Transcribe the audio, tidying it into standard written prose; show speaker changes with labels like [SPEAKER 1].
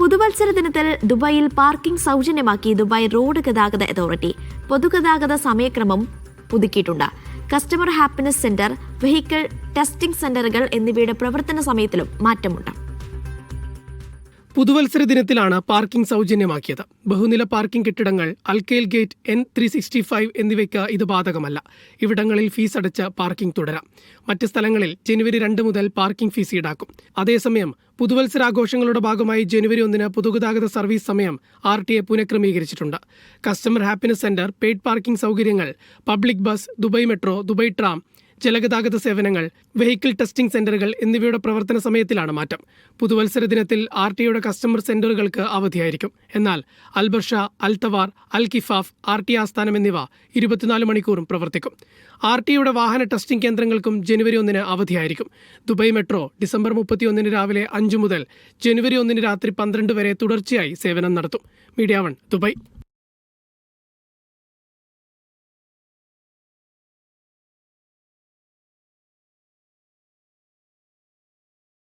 [SPEAKER 1] പുതുവത്സര ദിനത്തിൽ ദുബായിൽ പാർക്കിംഗ് സൗജന്യമാക്കി ദുബായ് റോഡ് ഗതാഗത അതോറിറ്റി. പൊതുഗതാഗത സമയക്രമം പുതുക്കിയിട്ടുണ്ട്. Customer happiness centre, vehicle testing സെന്ററുകൾ എന്നിവയുടെ പ്രവർത്തന സമയത്തിലും മാറ്റമുണ്ട്.
[SPEAKER 2] പുതുവത്സര ദിനത്തിലാണ് പാർക്കിംഗ് സൗജന്യമാക്കിയത്. ബഹുനില പാർക്കിംഗ് കെട്ടിടങ്ങൾ, അൽക്കൈൽ ഗേറ്റ്, N365 എന്നിവയ്ക്ക് ഇത് ബാധകമല്ല. ഇവിടങ്ങളിൽ ഫീസ് അടച്ച് പാർക്കിംഗ് തുടരാം. മറ്റ് സ്ഥലങ്ങളിൽ ജനുവരി 2 മുതൽ പാർക്കിംഗ് ഫീസ് ഈടാക്കും. അതേസമയം പുതുവത്സരാഘോഷങ്ങളുടെ ഭാഗമായി ജനുവരി 1 പൊതുഗതാഗത സർവീസ് സമയം RTA പുനഃക്രമീകരിച്ചിട്ടുണ്ട്. Customer happiness centre, paid parking സൗകര്യങ്ങൾ, public bus, Dubai metro, Dubai tram, ജലഗതാഗത സേവനങ്ങൾ, വെഹിക്കിൾ ടെസ്റ്റിംഗ് സെന്ററുകൾ എന്നിവയുടെ പ്രവർത്തന സമയത്തിലാണ് മാറ്റം. പുതുവത്സര ദിനത്തിൽ RTAയുടെ കസ്റ്റമർ സെന്ററുകൾക്ക് അവധിയായിരിക്കും. എന്നാൽ അൽബർഷ, അൽതവാർ, അൽ കിഫാഫ്, RTA ആസ്ഥാനം എന്നിവ 24 മണിക്കൂറും പ്രവർത്തിക്കും. RTAയുടെ വാഹന ടെസ്റ്റിംഗ് കേന്ദ്രങ്ങൾക്കും ജനുവരി 1 അവധിയായിരിക്കും. ദുബായ് മെട്രോ ഡിസംബർ 31 രാവിലെ 5 മുതൽ ജനുവരി 1 രാത്രി 12 വരെ തുടർച്ചയായി സേവനം നടത്തും. Media 1 Dubai.